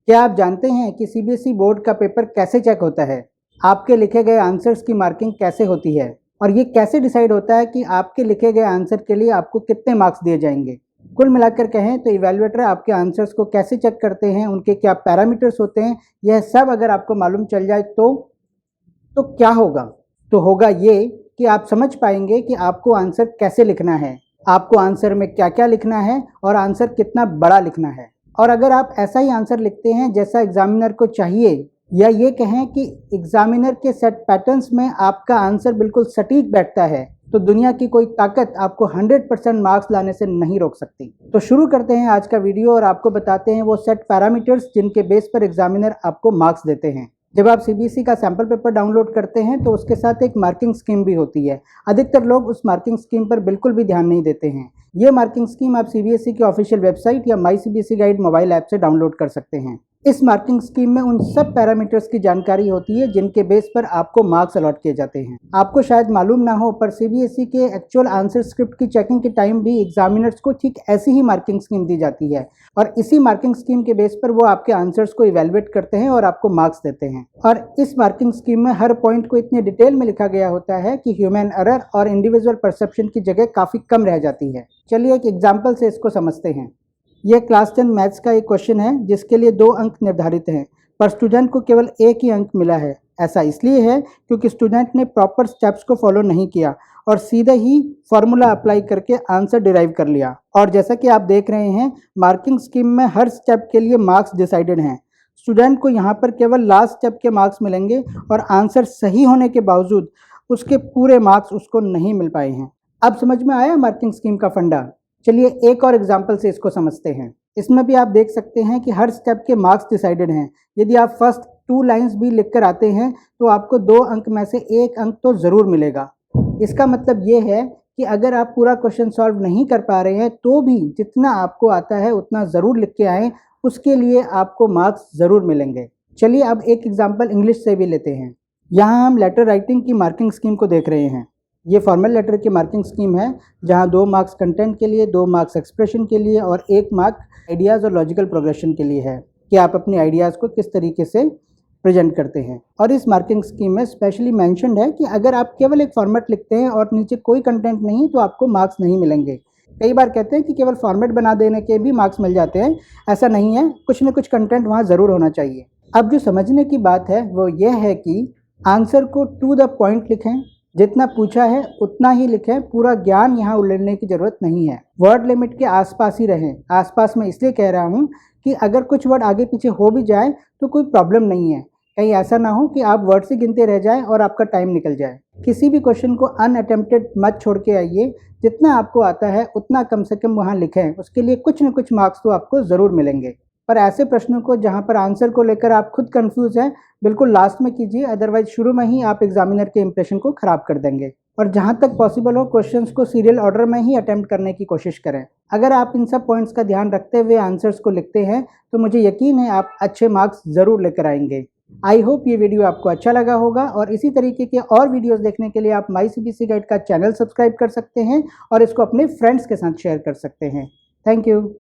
क्या आप जानते हैं कि सीबीएसई बोर्ड का पेपर कैसे चेक होता है? आपके लिखे गए आंसर्स की मार्किंग कैसे होती है और ये कैसे डिसाइड होता है कि आपके लिखे गए आंसर के लिए आपको कितने मार्क्स दिए जाएंगे? कुल मिलाकर कहें तो इवैल्यूएटर आपके आंसर्स को कैसे चेक करते हैं, उनके क्या पैरामीटर्स होते हैं, यह सब अगर आपको मालूम चल जाए तो क्या होगा? तो होगा ये कि आप समझ पाएंगे कि आपको आंसर कैसे लिखना है, आपको आंसर में क्या क्या लिखना है और आंसर कितना बड़ा लिखना है। और अगर आप ऐसा ही आंसर लिखते हैं जैसा एग्जामिनर को चाहिए, या ये कहें कि एग्जामिनर के सेट पैटर्न्स में आपका आंसर बिल्कुल सटीक बैठता है, तो दुनिया की कोई ताकत आपको 100% मार्क्स लाने से नहीं रोक सकती। तो शुरू करते हैं आज का वीडियो और आपको बताते हैं वो सेट पैरामीटर्स जिनके बेस पर एग्जामिनर आपको मार्क्स देते हैं। जब आप सीबीएसई का सैम्पल पेपर डाउनलोड करते हैं तो उसके साथ एक मार्किंग स्कीम भी होती है। अधिकतर लोग उस मार्किंग स्कीम पर बिल्कुल भी ध्यान नहीं देते हैं। ये मार्किंग स्कीम आप सीबीएसई की ऑफिशियल वेबसाइट या माई सीबीएसई गाइड मोबाइल ऐप से डाउनलोड कर सकते हैं। इस मार्किंग स्कीम में उन सब पैरामीटर्स की जानकारी होती है जिनके बेस पर आपको मार्क्स अलॉट किए जाते हैं। आपको शायद मालूम ना हो, पर सीबीएसई के एक्चुअल आंसर स्क्रिप्ट की चेकिंग के टाइम भी एग्जामिनर्स को ठीक ऐसी ही मार्किंग स्कीम दी जाती है और इसी मार्किंग स्कीम के बेस पर वो आपके आंसर्स को इवेलुएट करते हैं और आपको मार्क्स देते हैं। और इस मार्किंग स्कीम में हर पॉइंट को इतने डिटेल में लिखा गया होता है कि ह्यूमन एरर और इंडिविजुअल परसेप्शन की जगह काफ़ी कम रह जाती है। चलिए एक एग्जाम्पल से इसको समझते हैं। यह क्लास 10 मैथ्स का एक क्वेश्चन है जिसके लिए 2 अंक निर्धारित हैं, पर स्टूडेंट को केवल 1 ही अंक मिला है। ऐसा इसलिए है क्योंकि स्टूडेंट ने प्रॉपर स्टेप्स को फॉलो नहीं किया और सीधे ही फॉर्मूला अप्लाई करके आंसर डिराइव कर लिया। और जैसा कि आप देख रहे हैं, मार्किंग स्कीम में हर स्टेप के लिए मार्क्स डिसाइडेड हैं। स्टूडेंट को यहाँ पर केवल लास्ट स्टेप के मार्क्स मिलेंगे और आंसर सही होने के बावजूद उसके पूरे मार्क्स उसको नहीं मिल पाए हैं। अब समझ में आया मार्किंग स्कीम का फंडा? चलिए एक और एग्जाम्पल से इसको समझते हैं। इसमें भी आप देख सकते हैं कि हर स्टेप के मार्क्स डिसाइडेड हैं। यदि आप फर्स्ट 2 लाइंस भी लिख कर आते हैं तो आपको 2 अंक में से 1 अंक तो ज़रूर मिलेगा। इसका मतलब ये है कि अगर आप पूरा क्वेश्चन सॉल्व नहीं कर पा रहे हैं तो भी जितना आपको आता है उतना ज़रूर लिख के आएँ, उसके लिए आपको मार्क्स ज़रूर मिलेंगे। चलिए अब एक एग्जाम्पल इंग्लिश से भी लेते हैं। यहाँ हम लेटर राइटिंग की मार्किंग स्कीम को देख रहे हैं। ये फॉर्मल लेटर की मार्किंग स्कीम है जहाँ 2 मार्क्स कंटेंट के लिए, 2 मार्क्स एक्सप्रेशन के लिए और 1 मार्क आइडियाज़ और लॉजिकल प्रोग्रेशन के लिए है कि आप अपने आइडियाज़ को किस तरीके से प्रेजेंट करते हैं। और इस मार्किंग स्कीम में स्पेशली मेंशन्ड है कि अगर आप केवल एक फॉर्मेट लिखते हैं और नीचे कोई कंटेंट नहीं तो आपको मार्क्स नहीं मिलेंगे। कई बार कहते हैं कि केवल फॉर्मेट बना देने के भी मार्क्स मिल जाते हैं। ऐसा नहीं है, कुछ न कुछ कंटेंट वहाँ ज़रूर होना चाहिए। अब जो समझने की बात है वो ये है कि आंसर को टू द पॉइंट लिखें, जितना पूछा है उतना ही लिखें, पूरा ज्ञान यहाँ उड़ने की ज़रूरत नहीं है। वर्ड लिमिट के आसपास ही रहें। आसपास में इसलिए कह रहा हूँ कि अगर कुछ वर्ड आगे पीछे हो भी जाए तो कोई प्रॉब्लम नहीं है। कहीं ऐसा ना हो कि आप वर्ड से गिनते रह जाएं और आपका टाइम निकल जाए। किसी भी क्वेश्चन को अनअटेम्प्टेड मत छोड़ के आइए। जितना आपको आता है उतना कम से कम वहाँ लिखें, उसके लिए कुछ न कुछ मार्क्स तो आपको ज़रूर मिलेंगे। पर ऐसे प्रश्नों को जहाँ पर आंसर को लेकर आप खुद कंफ्यूज हैं, बिल्कुल लास्ट में कीजिए, अदरवाइज शुरू में ही आप एग्जामिनर के इंप्रेशन को खराब कर देंगे। और जहाँ तक पॉसिबल हो क्वेश्चंस को सीरियल ऑर्डर में ही अटेम्प्ट करने की कोशिश करें। अगर आप इन सब पॉइंट्स का ध्यान रखते हुए आंसर्स को लिखते हैं तो मुझे यकीन है आप अच्छे मार्क्स ज़रूर लेकर आएंगे। आई होप ये वीडियो आपको अच्छा लगा होगा और इसी तरीके के और वीडियोस देखने के लिए आप माई सीबीएसई गाइड का चैनल सब्सक्राइब कर सकते हैं और इसको अपने फ्रेंड्स के साथ शेयर कर सकते हैं। Thank you.